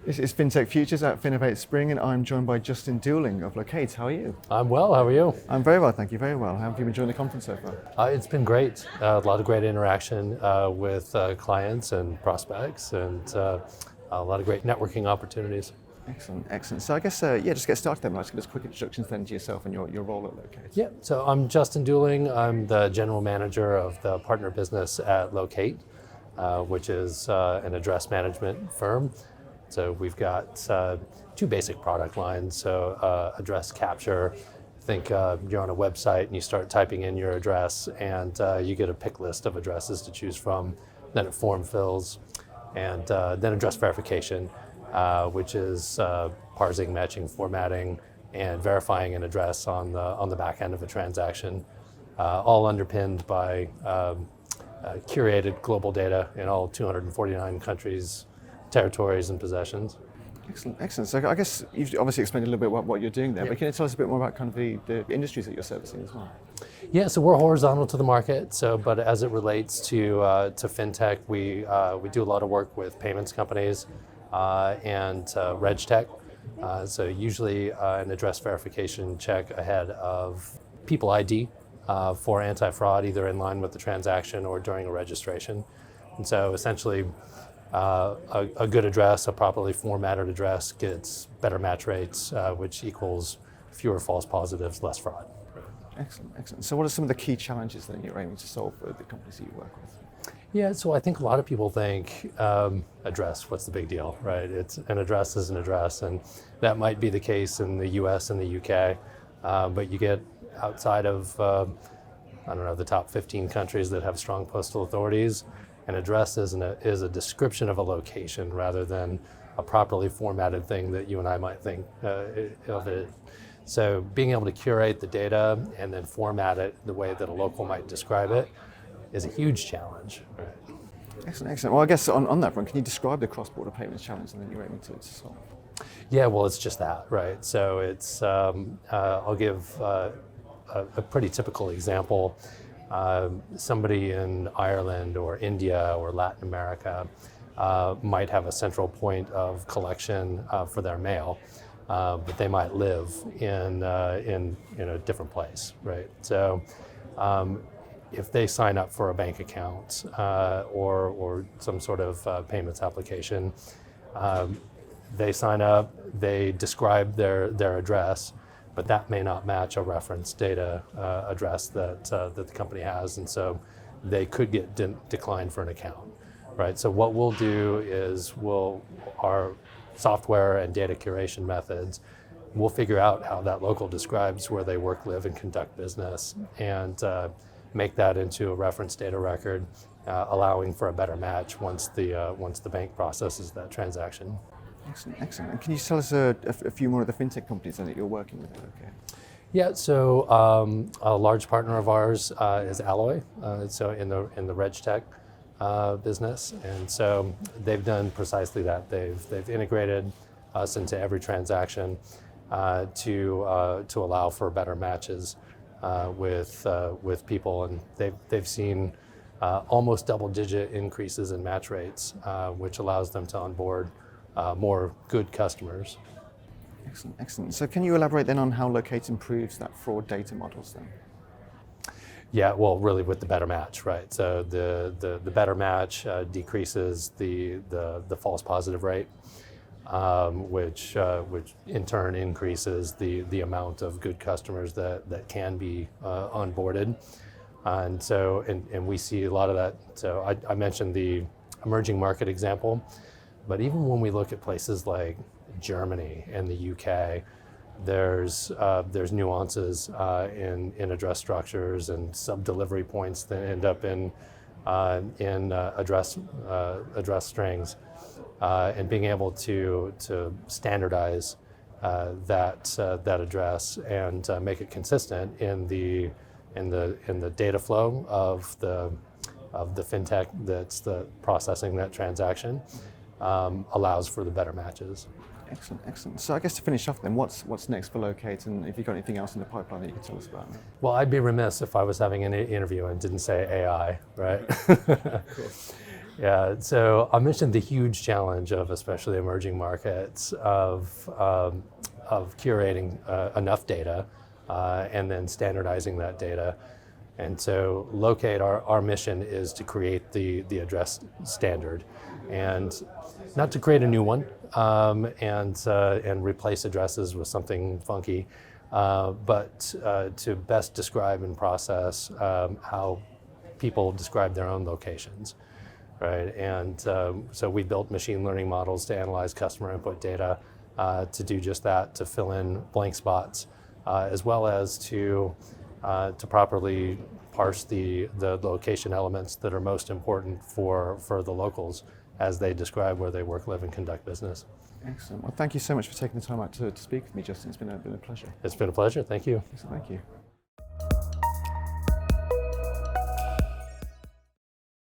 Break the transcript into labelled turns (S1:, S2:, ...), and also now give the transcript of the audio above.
S1: This is FinTech Futures at FinovateSpring, and I'm joined by Justin Duling of Loqate. How are you?
S2: I'm well, how are you?
S1: I'm very well, thank you, very well. How have you been enjoying the conference so far?
S2: It's been great. A lot of great interaction with clients and prospects, and a lot of great networking opportunities.
S1: Excellent, excellent. So I guess, just get started then. Let's get us quick introductions then to yourself and your role at Loqate.
S2: Yeah, so I'm Justin Duling. I'm the general manager of the partner business at Loqate, which is an address management firm. So we've got two basic product lines. So address capture. Think you're on a website and you start typing in your address and you get a pick list of addresses to choose from. Then it form fills, and then address verification, which is parsing, matching, formatting, and verifying an address on the back end of a transaction, all underpinned by curated global data in all 249 countries, territories, and possessions.
S1: Excellent, excellent. So I guess you've obviously explained a little bit about what you're doing there, but can you tell us a bit more about kind of the industries that you're servicing as well?
S2: Yeah, so we're horizontal to the market. So, but as it relates to fintech, we do a lot of work with payments companies and RegTech. So usually an address verification check ahead of people ID for anti-fraud, either in line with the transaction or during a registration. And so essentially, a good address, a properly formatted address, gets better match rates, which equals fewer false positives, less fraud.
S1: Excellent, excellent. So what are some of the key challenges that you're aiming to solve for the companies that you work with?
S2: Yeah, so I think a lot of people think address, what's the big deal, right? It's an address is an address, and that might be the case in the US and the UK, but you get outside of, the top 15 countries that have strong postal authorities. An address is a description of a location rather than a properly formatted thing that you and I might think of it. So being able to curate the data and then format it the way that a local might describe it is a huge challenge. Right?
S1: Excellent, excellent. Well, I guess on that front, can you describe the cross-border payments challenge and then you're aiming to solve?
S2: Yeah, well, it's just that, right? So it's, I'll give a pretty typical example. Somebody in Ireland or India or Latin America might have a central point of collection for their mail, but they might live in a different place, right? So if they sign up for a bank account or some sort of payments application, they sign up, they describe their address, but that may not match a reference data address that the company has, and so they could get declined for an account, right? So what we'll do is our software and data curation methods, we'll figure out how that local describes where they work, live, and conduct business, and make that into a reference data record, allowing for a better match once the bank processes that transaction.
S1: Excellent, excellent. And can you tell us a few more of the fintech companies that you're working with? Okay.
S2: Yeah, so a large partner of ours is Alloy, so in the RegTech business, and so they've done precisely that. They've integrated us into every transaction to allow for better matches with people, and they've seen almost double-digit increases in match rates, which allows them to onboard more good customers.
S1: Excellent, excellent. So can you elaborate then on how Loqate improves that fraud data models then?
S2: Yeah, well, really with the better match, right? So the better match decreases the false positive rate, which in turn increases the amount of good customers that can be onboarded. And so, and we see a lot of that. So I mentioned the emerging market example. But even when we look at places like Germany and the UK, there's nuances in address structures and sub-delivery points that end up in address strings, and being able to standardize that address and make it consistent in the data flow of the fintech that's processing that transaction. Allows for the better matches.
S1: Excellent, excellent. So I guess to finish off then, what's next for Loqate, and if you've got anything else in the pipeline that you can tell us about?
S2: Well, I'd be remiss if I was having an interview and didn't say AI, right?
S1: Of course.
S2: Yeah, so I mentioned the huge challenge of especially emerging markets of curating enough data and then standardizing that data. And so Loqate, our mission is to create the address standard, and not to create a new one and replace addresses with something funky, but to best describe and process how people describe their own locations, right? And so we built machine learning models to analyze customer input data to do just that, to fill in blank spots, as well as to properly parse the location elements that are most important for the locals as they describe where they work, live, and conduct business.
S1: Excellent. Well, thank you so much for taking the time out to speak with me, Justin. It's been a pleasure.
S2: It's been a pleasure. Thank you.
S1: Thank you.